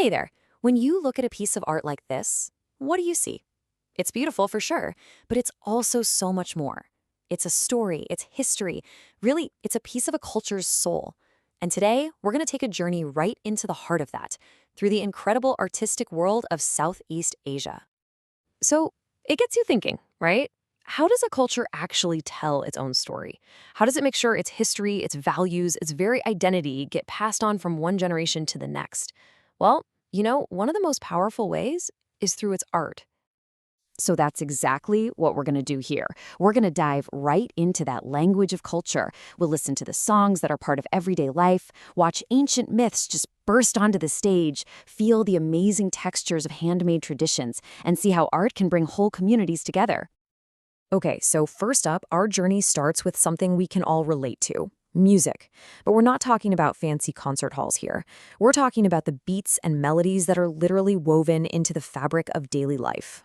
Hey there. When you look at a piece of art like this, what do you see? It's beautiful for sure, but it's also so much more. It's a story, it's history. Really, it's a piece of a culture's soul. And today, we're going to take a journey right into the heart of that, through the incredible artistic world of Southeast Asia. So, it gets you thinking, right? How does a culture actually tell its own story? How does it make sure its history, its values, its very identity get passed on from one generation to the next? Well, one of the most powerful ways is through its art. So that's exactly what we're going to do here. We're going to dive right into that language of culture. We'll listen to the songs that are part of everyday life, watch ancient myths just burst onto the stage, feel the amazing textures of handmade traditions, and see how art can bring whole communities together. Okay, so first up, our journey starts with something we can all relate to. Music. But we're not talking about fancy concert halls here. We're talking about the beats and melodies that are literally woven into the fabric of daily life.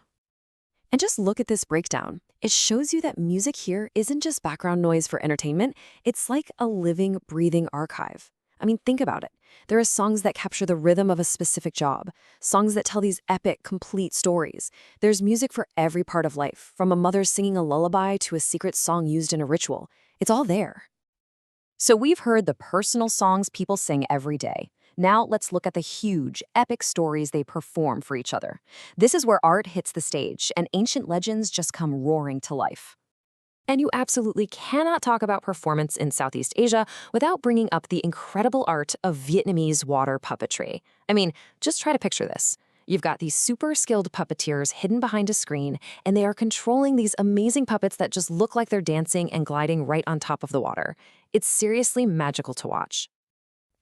And just look at this breakdown. It shows you that music here isn't just background noise for entertainment, it's like a living, breathing archive. I mean, think about it. There are songs that capture the rhythm of a specific job, songs that tell these epic, complete stories. There's music for every part of life, from a mother singing a lullaby to a secret song used in a ritual. It's all there. So we've heard the personal songs people sing every day. Now let's look at the huge, epic stories they perform for each other. This is where art hits the stage and ancient legends just come roaring to life. And you absolutely cannot talk about performance in Southeast Asia without bringing up the incredible art of Vietnamese water puppetry. I mean, just try to picture this. You've got these super skilled puppeteers hidden behind a screen, and they are controlling these amazing puppets that just look like they're dancing and gliding right on top of the water. It's seriously magical to watch.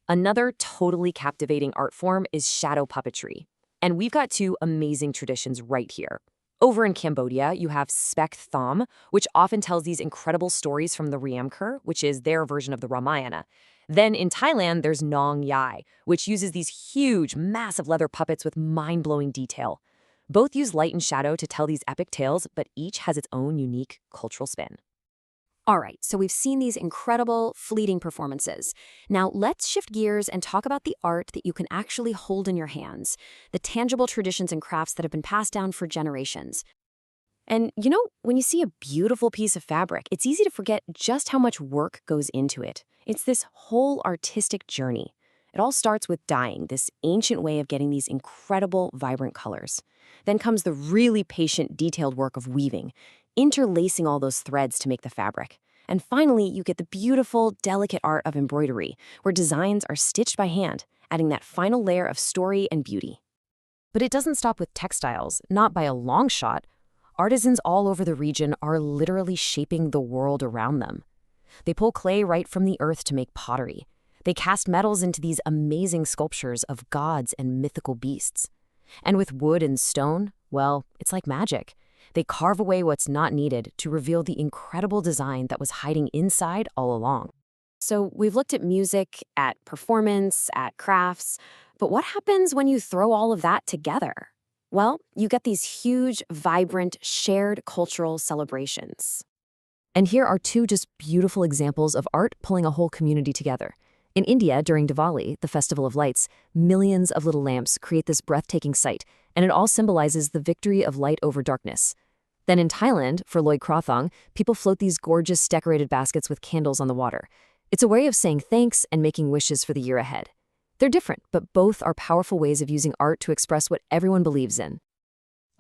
Another totally captivating art form is shadow puppetry. And we've got two amazing traditions right here. Over in Cambodia, you have Spek Thom, which often tells these incredible stories from the Riamkur, which is their version of the Ramayana. Then in Thailand, there's Nong Yai, which uses these huge, massive leather puppets with mind-blowing detail. Both use light and shadow to tell these epic tales, but each has its own unique cultural spin. All right, so we've seen these incredible, fleeting performances. Now let's shift gears and talk about the art that you can actually hold in your hands, the tangible traditions and crafts that have been passed down for generations. And when you see a beautiful piece of fabric, it's easy to forget just how much work goes into it. It's this whole artistic journey. It all starts with dyeing, this ancient way of getting these incredible, vibrant colors. Then comes the really patient, detailed work of weaving, interlacing all those threads to make the fabric. And finally, you get the beautiful, delicate art of embroidery, where designs are stitched by hand, adding that final layer of story and beauty. But it doesn't stop with textiles, not by a long shot. Artisans all over the region are literally shaping the world around them. They pull clay right from the earth to make pottery. They cast metals into these amazing sculptures of gods and mythical beasts. And with wood and stone, well, it's like magic. They carve away what's not needed to reveal the incredible design that was hiding inside all along. So we've looked at music, at performance, at crafts, but what happens when you throw all of that together? Well, you get these huge, vibrant, shared cultural celebrations. And here are two just beautiful examples of art pulling a whole community together. In India, during Diwali, the Festival of Lights, millions of little lamps create this breathtaking sight, and it all symbolizes the victory of light over darkness. Then in Thailand, for Loy Krathong, people float these gorgeous decorated baskets with candles on the water. It's a way of saying thanks and making wishes for the year ahead. They're different, but both are powerful ways of using art to express what everyone believes in.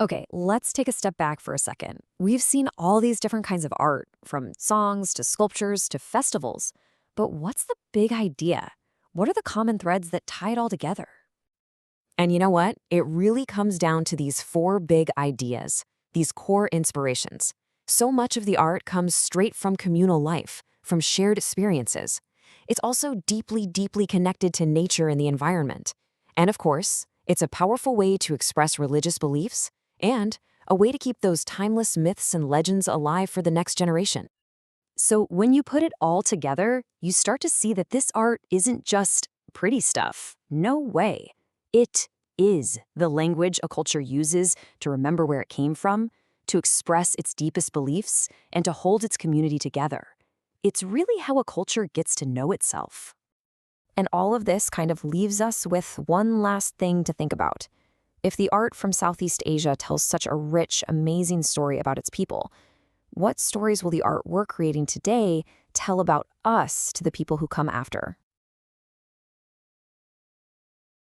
Okay, let's take a step back for a second. We've seen all these different kinds of art, from songs to sculptures to festivals. But what's the big idea? What are the common threads that tie it all together? And you know what? It really comes down to these four big ideas, these core inspirations. So much of the art comes straight from communal life, from shared experiences. It's also deeply, deeply connected to nature and the environment. And of course, it's a powerful way to express religious beliefs and a way to keep those timeless myths and legends alive for the next generation. So when you put it all together, you start to see that this art isn't just pretty stuff. No way. It is the language a culture uses to remember where it came from, to express its deepest beliefs, and to hold its community together. It's really how a culture gets to know itself. And all of this kind of leaves us with one last thing to think about. If the art from Southeast Asia tells such a rich, amazing story about its people, what stories will the art we're creating today tell about us to the people who come after?